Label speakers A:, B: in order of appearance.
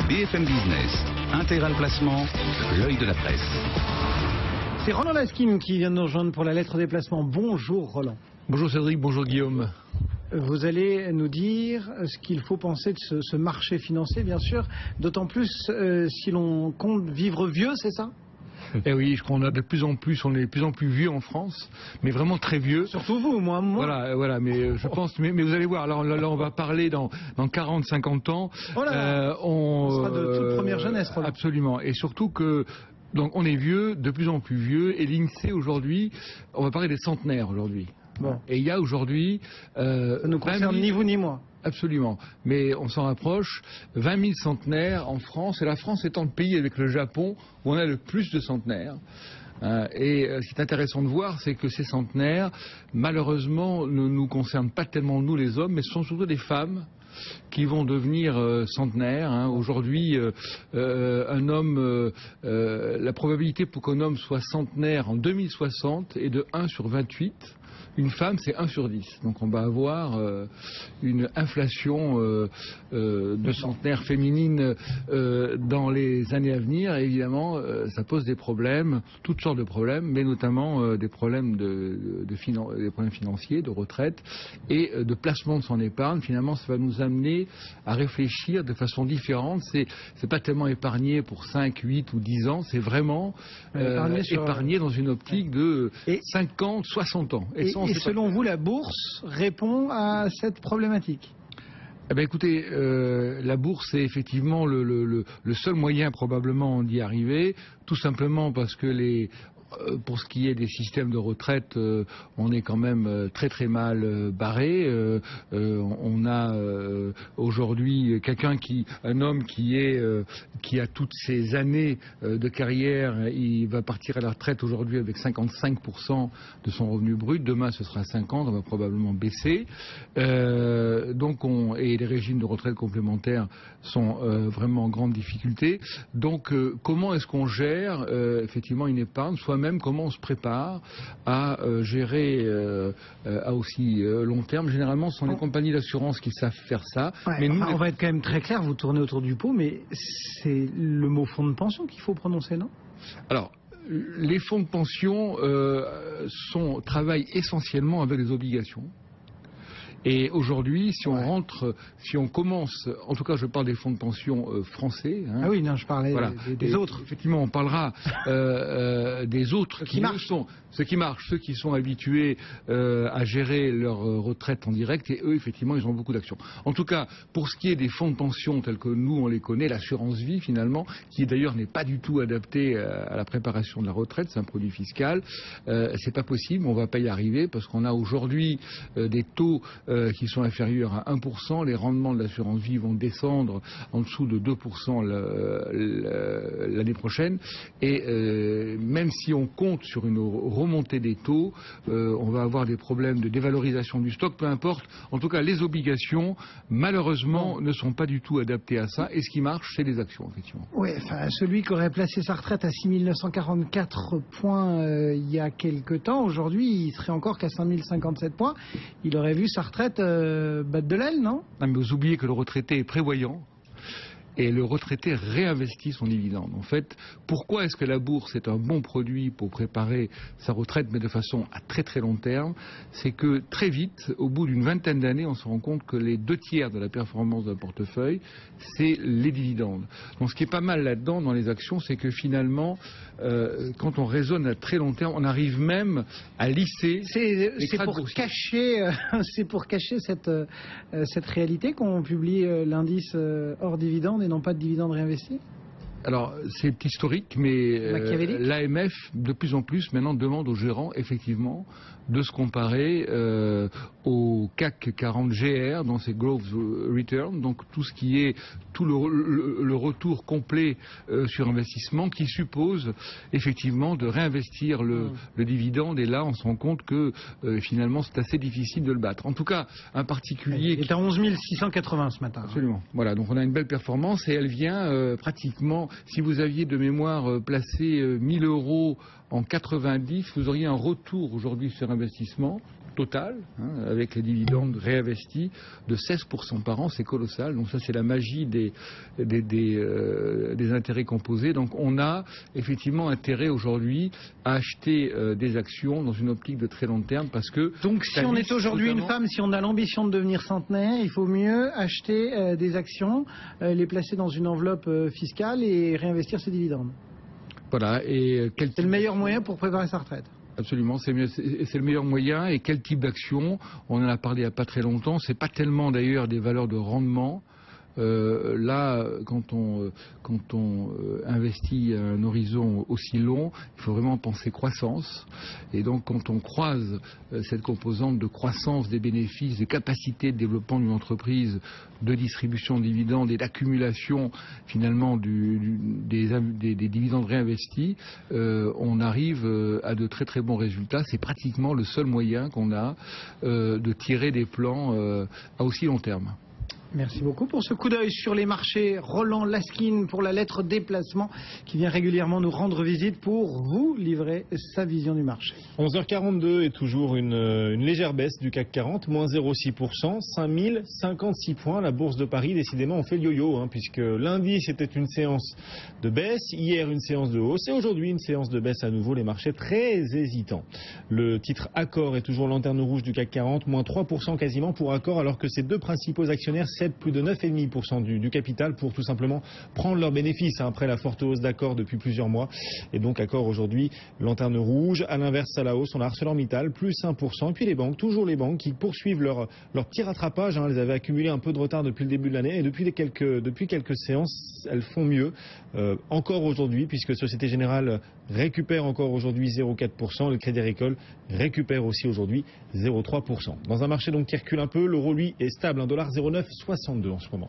A: BFM Business, Intégral Placement, l'œil de la presse.
B: C'est Roland Laskin qui vient de nous rejoindre pour la lettre des placements. Bonjour Roland.
C: Bonjour Cédric, bonjour Guillaume.
B: Vous allez nous dire ce qu'il faut penser de ce marché financier, bien sûr, d'autant plus si l'on compte vivre vieux, c'est ça ?
C: Eh oui, je crois qu'on a de plus en plus, on est de plus en plus vieux en France, mais vraiment très vieux.
B: Surtout vous, moi.
C: Voilà, mais je pense, mais vous allez voir, alors là on va parler dans 40, 50 ans.
B: Oh là, on sera de toute première jeunesse, Roland.
C: Absolument, et surtout que, donc on est vieux, de plus en plus vieux, et l'INSEE aujourd'hui, on va parler des centenaires aujourd'hui.
B: Bon.
C: Et il y a aujourd'hui...
B: ça ne nous concerne ni vous ni moi.
C: Absolument, mais on s'en rapproche, 20 000 centenaires en France, et la France étant le pays avec le Japon où on a le plus de centenaires. Et ce qui est intéressant de voir, c'est que ces centenaires, malheureusement, ne nous concernent pas tellement nous les hommes, mais ce sont surtout des femmes qui vont devenir centenaires. Aujourd'hui, un homme, la probabilité pour qu'un homme soit centenaire en 2060 est de 1 sur 28. Une femme, c'est 1 sur 10. Donc on va avoir une inflation de centenaires féminines dans les années à venir. Et évidemment, ça pose des problèmes, toutes sortes de problèmes, mais notamment des problèmes des problèmes financiers, de retraite et de placement de son épargne. Finalement, ça va nous amener à réfléchir de façon différente. C'est pas tellement épargner pour 5, 8 ou 10 ans, c'est vraiment épargner dans une optique de 50, 60 ans.
B: Et selon vous, la bourse répond à cette problématique ?
C: Eh bien, écoutez, la bourse est effectivement le seul moyen probablement d'y arriver, tout simplement parce que pour ce qui est des systèmes de retraite, on est quand même très très mal barré. On a aujourd'hui un homme qui a toutes ces années de carrière, il va partir à la retraite aujourd'hui avec 55% de son revenu brut. Demain, ce sera 50, on va probablement baisser. Et les régimes de retraite complémentaires sont vraiment en grande difficulté. Donc, comment est-ce qu'on gère effectivement une épargne, soi-même, comment on se prépare à gérer à aussi long terme. Généralement, ce sont les compagnies d'assurance qui savent faire ça.
B: Ouais, mais on va être quand même très clair, vous tournez autour du pot, mais c'est le mot fonds de pension qu'il faut prononcer, non ? Alors,
C: les fonds de pension travaillent essentiellement avec des obligations. Et aujourd'hui, si on commence, en tout cas je parle des fonds de pension français.
B: Ah oui, non, je parlais des autres.
C: Effectivement, on parlera des autres ceux qui marchent, ceux qui sont habitués à gérer leur retraite en direct, et eux, effectivement, ils ont beaucoup d'actions. En tout cas, pour ce qui est des fonds de pension tels que nous, on les connaît, l'assurance vie finalement, qui d'ailleurs n'est pas du tout adaptée à la préparation de la retraite, c'est un produit fiscal, c'est pas possible, on va pas y arriver parce qu'on a aujourd'hui des taux qui sont inférieurs à 1%, les rendements de l'assurance vie vont descendre en dessous de 2% l'année prochaine, et même si on compte sur une remontée des taux, on va avoir des problèmes de dévalorisation du stock, peu importe. En tout cas, les obligations, malheureusement, ne sont pas du tout adaptées à ça, et ce qui marche, c'est les actions, effectivement.
B: Oui, enfin, celui qui aurait placé sa retraite à 6 944 points il y a quelque temps, aujourd'hui, il serait encore qu'à 5 057 points. Il aurait vu sa retraite battre de l'aile, non ?
C: Non, mais vous oubliez que le retraité est prévoyant. Et le retraité réinvestit son dividende. En fait, pourquoi est-ce que la bourse est un bon produit pour préparer sa retraite, mais de façon à très très long terme ? C'est que très vite, au bout d'une vingtaine d'années, on se rend compte que les 2/3 de la performance d'un portefeuille, c'est les dividendes. Donc ce qui est pas mal là-dedans, dans les actions, c'est que finalement, quand on raisonne à très long terme, on arrive même à lisser les cracks boursiers.
B: C'est pour cacher cette réalité qu'on publie l'indice hors dividende et non pas de dividendes réinvestis ?
C: Alors, c'est historique, mais l'AMF, de plus en plus, maintenant, demande aux gérants, effectivement, de se comparer au CAC 40 GR dans ses growth return, donc tout ce qui est le retour complet sur investissement, qui suppose effectivement de réinvestir le dividende, et là on se rend compte que finalement c'est assez difficile de le battre. En tout cas, un particulier...
B: Il est à 11 680 ce matin.
C: Absolument. Voilà, donc on a une belle performance, et elle vient pratiquement, si vous aviez de mémoire placé 1 000 € en 90, vous auriez un retour aujourd'hui sur investissement total, avec les dividendes réinvestis, de 16% par an. C'est colossal. Donc ça, c'est la magie des intérêts composés. Donc on a effectivement intérêt aujourd'hui à acheter des actions dans une optique de très long terme, parce que...
B: Donc si on est aujourd'hui une femme, si on a l'ambition de devenir centenaire, il faut mieux acheter des actions, les placer dans une enveloppe fiscale et réinvestir ses dividendes.
C: Voilà. Et
B: c'est le meilleur moyen pour préparer sa retraite.
C: Absolument, c'est le meilleur moyen. Et quel type d'action? On en a parlé il n'y a pas très longtemps. C'est pas tellement d'ailleurs des valeurs de rendement. Là, quand on investit à un horizon aussi long, il faut vraiment penser croissance. Et donc, quand on croise cette composante de croissance des bénéfices, de capacité de développement d'une entreprise, de distribution de dividendes et d'accumulation finalement des dividendes réinvestis, on arrive à de très très bons résultats. C'est pratiquement le seul moyen qu'on a de tirer des plans à aussi long terme.
B: Merci beaucoup pour ce coup d'œil sur les marchés. Roland Laskin pour la lettre déplacement qui vient régulièrement nous rendre visite pour vous livrer sa vision du marché.
D: 11h42 et toujours une légère baisse du CAC 40, moins 0,6%, 5056 points. La bourse de Paris, décidément, on fait le yo-yo, puisque lundi c'était une séance de baisse, hier une séance de hausse et aujourd'hui une séance de baisse à nouveau. Les marchés très hésitants. Le titre Accor est toujours lanterne rouge du CAC 40, moins 3% quasiment pour Accor, alors que ses deux principaux actionnaires cèdent plus de 9,5% du capital pour tout simplement prendre leurs bénéfices après la forte hausse d'Accor depuis plusieurs mois. Et donc Accor aujourd'hui lanterne rouge. À l'inverse, à la hausse, on a ArcelorMittal plus 1%. Et puis les banques, toujours les banques qui poursuivent leur petit rattrapage. Elles avaient accumulé un peu de retard depuis le début de l'année et depuis quelques séances, elles font mieux. Encore aujourd'hui, puisque Société Générale récupère encore aujourd'hui 0,4%. Le Crédit Agricole récupère aussi aujourd'hui 0,3%. Dans un marché donc qui recule un peu, l'euro lui est stable, $1,0962 en ce moment.